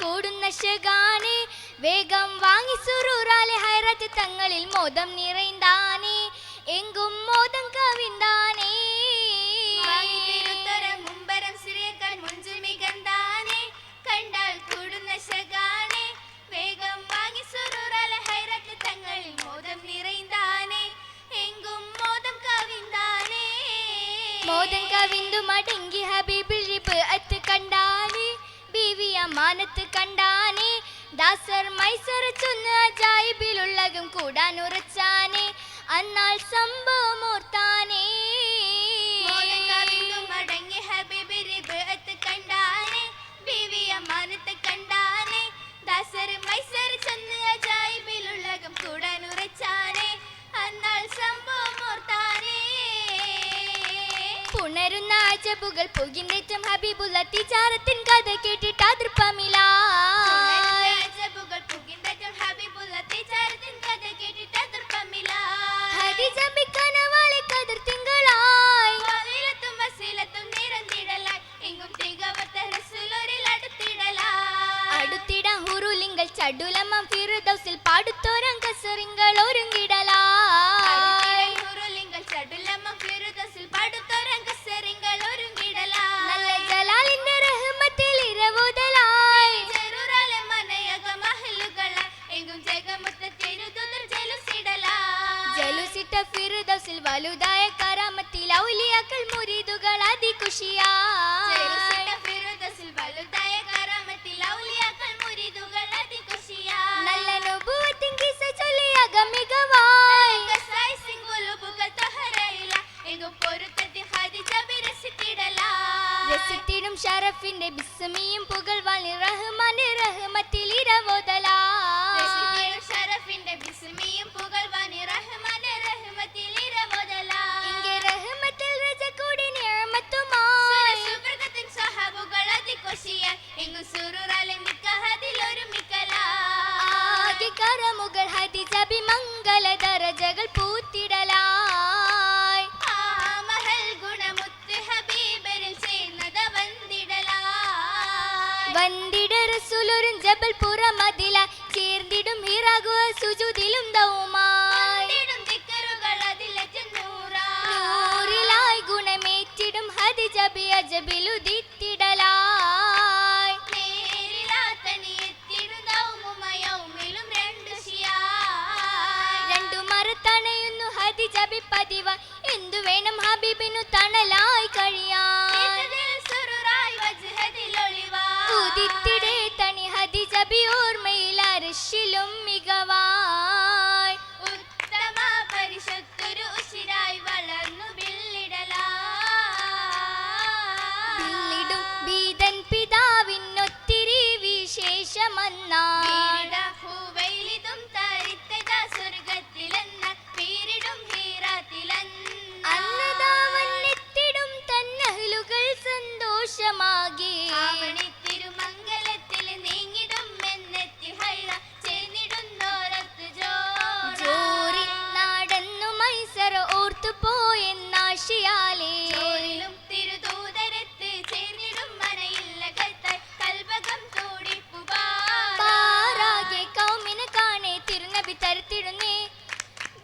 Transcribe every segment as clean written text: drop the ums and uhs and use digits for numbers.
കൂടുന്ന ഷഗാനെ വേഗം വാങ്ങി സുറൂറാലെ ഹൈറത്ത് തങ്ങളിൽ മോദം നിറൈന്താനേ എങ്കും മോദം കവിന്താനേ കണ്ടാൽ കൂടുന്ന ഷഗാനെ വേഗം വാങ്ങി സുറൂറാലെ ഹൈറത്ത് തങ്ങളിൽ മോദം നിറൈന്താനേ എങ്കും മോദം കവിന്താനേ മോദം കവിന്തു മടങ്ങി ഹബീബിൽ റിബഅത്ത് കണ്ടാനേ ബീവി അമാനത്ത് കണ്ടാനേ ദാസർ മൈസർ ചൊന്ന് അജായിബിലുള്ളകം കൂടാൻ ഉറച്ചാനേ അന്നാൾ സംഭവം ഓർത്താനേ മോദം കവിന്തു മടങ്ങി ഹബീബിൽ റിബഅത്ത് കണ്ടാനേ ബീവി അമാനത്ത് കണ്ടാനേ ദാസർ മൈസർ ചൊന്ന് അജായിബിലുള്ളകം കൂടാൻ ഉറച്ചാനേ അന്നാൾ സംഭവം ഓർത്താനേ പുണരുന്ന അജബുകൾ പുകിന്നേറ്റം ഹബീബുള്ള തിജാറത്തിൻ കഥ കേട്ടിട്ട് അതൃപ്പമില്ല ഹദീജ ബിക്കനവാളെ കതിർ തിങ്കളായി ഫളീലത്തും വസീലത്തും നിറഞ്ഞിടലായി എങ്ങും തികവത്ത റസൂലുരിൽ അടുത്തിടലായി അടുത്തിട ഹുറുലിങ്കൽ ചടുലമം ഫിർദൗസിൽ പാടുത്തോരം കസറിങ്ങൾ ഒരുങ്ങിടലായി ഹുറുലിങ്കൽ ചടുലമം ഫിർദൗസിൽ പാടുത്തോരം കസറിങ്ങൾ ഒരുങ്ങിടലായി നല്ല ജലാലിന്റെ റഹ്മത്തിൽ ഇരവുതലായി ജറൂറാലെ മനയക മഹലുകളായി എങ്ങും ജഗമൊത്ത തിരുതുദർ ജലുസിടലായി ജലുസിട്ട ഫിർദൗസിൽ വലുതായ കറാമത്തിൽ ഔലിയാക്കൾ മുരീദുകൾ അതിഖുഷിയായി ജലുസിട്ട ഫിർദൗസിൽ വലുതായ കറാമത്തിൽ ഔലിയാക്കൾ മുരീദുകൾ അതിഖുഷിയായി നല്ല നുബുവത്തിൻ കിസ്സ ചൊല്ലിയ ഗമികവായി കസായി സിംഗുലുബുകൾ തഹറയില എങ്ങും പൊരുത്തത്തിൽ ഖദീജ ബിരസിത്തിടലായി രസിത്തിടും ഷറഫിന്റെ ബിസ്മിയും പുകഴ്വാനി റഹ്മാന്റെ റഹ്മത്തിൽ ഇരവോതലായി ഷറഫിന്റെ ബിസ്മിയും പുകഴ്വാനി റഹ്മാന്റെ റഹ്മത്തിൽ ഇരവോതലായി ഇങ്ങേ റഹ്മത്തിൽ റജ കൂടി നിഅമത്തുമായി സുബ്രതത്തിൻ സഹാബുകൾ അതിഖുഷിയായി എങ്ങും സുറൂറാലെ മിക്കഹദിൽ ഒരുമിക്കലായി ആകെ കറമുകൾ ഹദീജ ബിമംഗല ദരജകൾ പൂത്തിടലായി മഹൽ ഗുണമുത്ത് ഹബീബരിൽ ചേർന്നത വന്ദിടലായി വന്ദിട റസൂലുരും ജബൽപുറ മദില ചേർന്നിടും ഹിറാഗുവ സുജൂദിലും ദൗമായി വന്ദിടും ദിക്റുകൾ അതിലെ ജന്നൂറായി നൂറിലായി ഗുണമേറ്റിടും ഹദീജ ബി അജബിലുദിത്തിടലായി നേരിലാത്തനി എത്തിടുന്നൗമുമയൗമിലും രണ്ടു ശിയായി രണ്ടു മരത്തണയുന്നു ഹദീജ ബി പതിവ എന്തു വേണം ഹബീബിനു തണലായി കഴിയാൻ ഇതിൽ സുറൂറായി വജ്ഹതിൽ ഒളിവായി ഉദിത്തിടേ തണി ഹദീജ ബി ഓർമ്മയിൽ അരശിലും മികവായി ഉത്തമ പരിശുദ്ധൊരു ഉശിരായി വളർന്നു ബില്ലിടും ബീതൻ പിതാവിനൊത്തിരി വിശേഷമന്നായി ഹൂവൈലിതും തരിത്തത സ്വർഗത്തിലെന്ന പേരിടും ഹീറാത്തിലെന്ന അന്നദാവന്നെത്തിടും തന്നഹലുകൾ സന്തോഷമാകെ ആവണി തിരുമംഗലത്തിൽ നീങ്ങിടും എന്നെത്തി ഹൈറ ചേർന്നിടുന്നോരത്ത് ജോറി നടന്നു മൈസറ ഓർത്തുപോയെന്നാശിയാലേ ജോറിലും തിരുദൂതരത്ത് ചേർന്നിടും മനയില്ലകത്തായി കൽബകം പാറാകെ കൗമിനെ കാണേ തിരുനബി തരത്തിടുന്നേ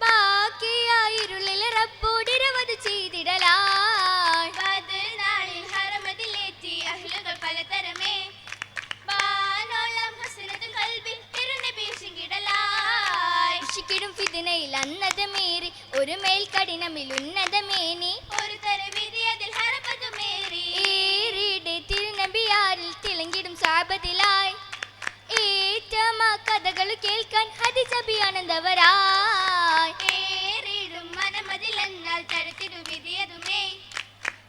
ബാക്കിയായിരുളിൽ റബ്ബോടിരവത് ചെയ്തിടലായി നാളിൽ ഹറമതിലേറ്റി അഹ്ലുകൾ പലതരമേ ബാനോളം ഹസ്നത്തുൽ കൽബിൽ തിരുനബി ശിങ്കിടലായി ഇഷിക്കിടും ഫിദിനയിൽ അന്നതമേറി ഒരു മേൽ കഠിനമിൽ ഉന്നതമേനി ഒരു തരവിധി അതിൽ ഹറമതുമേറി ഏറിയുടെ തിരുനബിയാരിൽ തിളങ്ങിടും സാപത്തിലായി ഏറ്റവും ആ കഥകൾ കേൾക്കാൻ ഹദീജ ബി ആനന്ദവരായി ഏറിടും മനമതിലെന്നാൽ തരത്തിടു വിധിയതുമേ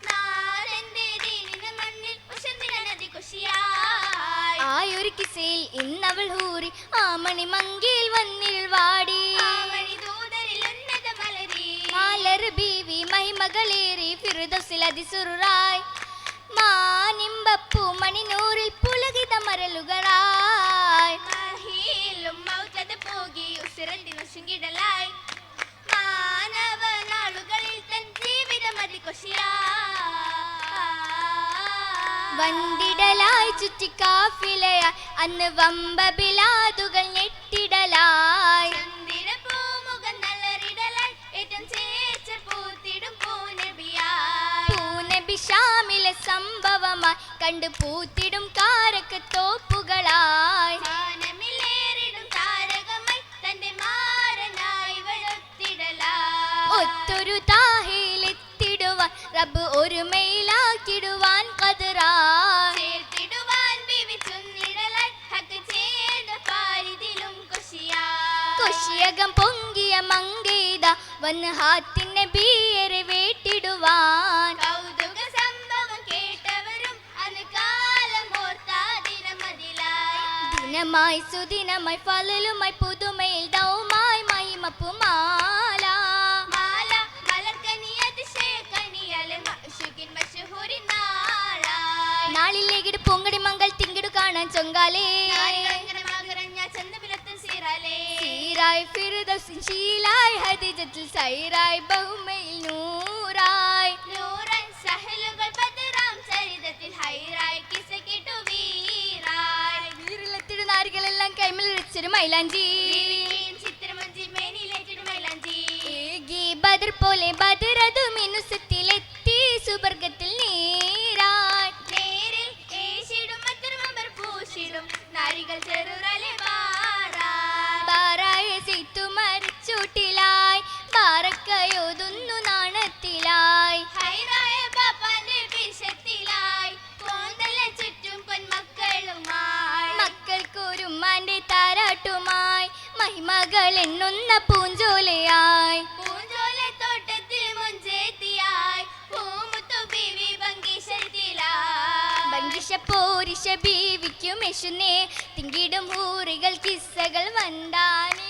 നാളെന്റെ ദീനിന് മണ്ണിൽ ഉശന്തിന നദി കുശിയായി ആയൊരു കിസയിൽ ഇന്നവൾ ഹൂറി ആ മണിമങ്കയിൽ വന്നിൽ വാടി ആവണി ദൂതരിൽ ഉന്നത മലരി മാലർ ബീവി മഹിമകളേറി ഫിർദൗസിൽ അതിസുറായി മാനിമ്പപ്പൂ മണിനൂറിൽ പുളകിത മരലുകളായി മഹിയിലും മൗത്തത് പോകി ഉസിരന്തിനു ശുങ്കിടലായി മാനവ നാളുകളിൽ തൻ ജീവിതം അതികൊശിയായി വന്തിടലായി ചുറ്റിക്കാഫിലയായി അന്ന് വമ്പബിലാതുകൾ ഞെട്ടിടലായി പൂനബി ഷാമിലെ സംഭവമായി കണ്ടു പൂത്തിടും കാരക്കത്തോപ്പുകളായി ഒത്തൊരു താഹയിലെത്തിടുവാൻ റബ്ബ് ഒരുമയിലാക്കിടുവാൻ കതിറായി കൊശിയകം പൊങ്കിയ മങ്കേത വന്ന് ഹാത്തിനെ ബീയരെ വേട്ടിടുവാൻ ദിനമായി സുദിനമായി ഫലലുമായി പുതുമയിൽ ദൗമായി മഹിമപ്പുമാല നാളിലേക്കിട് പൊങ്കടി മംഗൾ തിങ്കിടു കാണാൻ ചൊങ്കാലേ സീറായി ഫിർദൗസിൻ ശീലായി ഹദീജത്തുൽ സൈറായി ബഹുമയിൽ നൂറായി സഹലുകൾ ബദറാം ചരിതത്തിൽ ഹൈറായി കിസ കേട്ടു വീറായി വീരിലെത്തിടു നാരികളെല്ലാം കൈമൽ വെച്ചൊരു മൈലാഞ്ചി ചിത്രമഞ്ചിൽ മേനിയിലേറ്റൊരു മൈലാഞ്ചി ബദർ പോലെ ബദറതു മിനുസത്തിലെത്തി സുബർഗത്തിൽ നീരായി നേരിൽ ഏശിടും മദർമമർ പൂശിടും നാരികൾ ചെറുറലെ ബാറായ സീത്തു മരിച്ചൂട്ടിലായി ബാറക്കയോതുന്നു നാണത്തിലായി ഹൈറായ ബാപ്പാന്റെ വിഷത്തിലായി കോന്തല ചുറ്റും പൊന്മക്കളുമായി മക്കൾക്കൊരുമാന്റെ താരാട്ടുമായി മഹിമകൾ എണ്ണുന്ന പൂഞ്ചോലയായി പൂഞ്ചോല തോട്ടത്തിൽ മുഞ്ചേത്തിയായി പൂമുത്തു ബീവി ബംഗിഷ പോരിഷ ബീവിക്കും യശുനേ തിങ്കിടും ഹൂറികൾ കിസ്സകൾ വണ്ടാനേ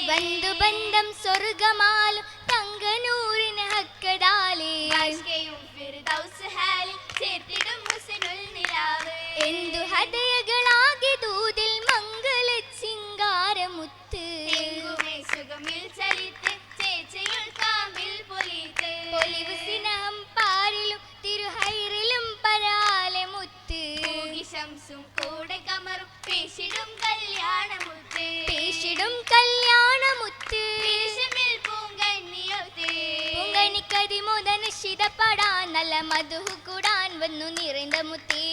ബന്ധുബന്ധം സ്വർഗമാലും തങ്കനൂറിന് ഹക്കടാലേ എന്തു ഹൃദയങ്ങളാകെ ദൂതിൽ മംഗള ചിങ്കാരമുത്ത് പൊലിവ് സിനഹം പാരിലും തിരുഹൈറിലും പരാലെ മുത്ത് കൂടെ കമറും പേശിടും കല്യാണമുത്ത് പൂങ്കനിക്കതിമുതന് ശിതപ്പെടാൻ നല്ല മധുഹു കൂടാൻ വന്നു നിറഞ്ഞ മുത്തേ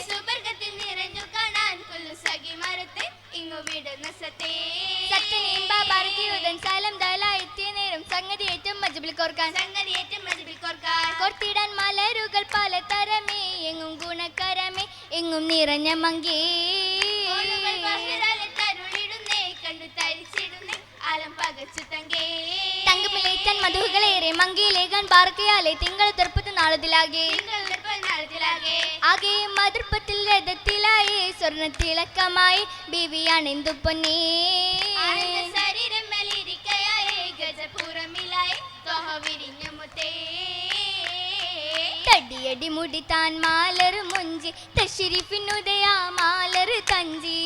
സുബർഗത്തിൽ നിറഞ്ഞു കാണാൻ കൊല്ലു സഖി മരത്തെ ഇങ്ങു വിടുന്ന സത്തേ സത്യനേം ബാബാർക്കിയുടൻ സലം ദലായെത്തിയ നേരം സംഗതി ഏറ്റവും മജബിൽ കോർക്കാൻ കോർത്തിടാൻ മലരുകൾ പലതരമേ എങ്ങും ഗുണകരമേ എങ്ങും നിറഞ്ഞ മങ്കേ തങ്കമിലേറ്റൻ മധുകളേറെ മങ്കയിലേകാൻ പാർക്കയാലെ തിങ്കൾ തെർപ്പത്ത് നാളത്തിലാകെ ആകെ മധുർപ്പത്തിൽ രഥത്തിലായി സ്വർണ്ണ തിളക്കമായി ബീവിയാണെന്തു പൊന്നേ തടിയടി മുടി താൻ മാലർ മുഞ്ചി തശ്രീഫിനുദയാ മാലർ തഞ്ചി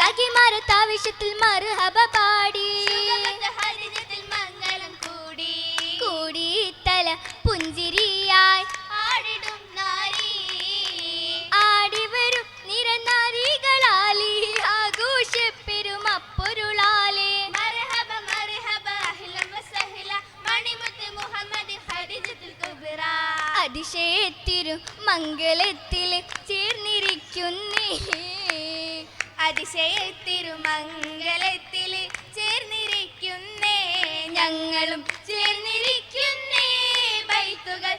സഖിമാരത്താവശ്യത്തിൽ മർഹബ പാടി കൂടി തല പുഞ്ചിരിയായി ആടിവരും നിരനാരികളാലി ആഘോഷപ്പെരും അപ്പൊരുളാലേ അതിശയത്തിരു മംഗളത്തിൽ ചേർന്നിരിക്കുന്നേ ചേർന്നിരിക്കുന്നേ ഞങ്ങളും ചേർന്നിരിക്കുന്നേ ബൈത്തുകൾ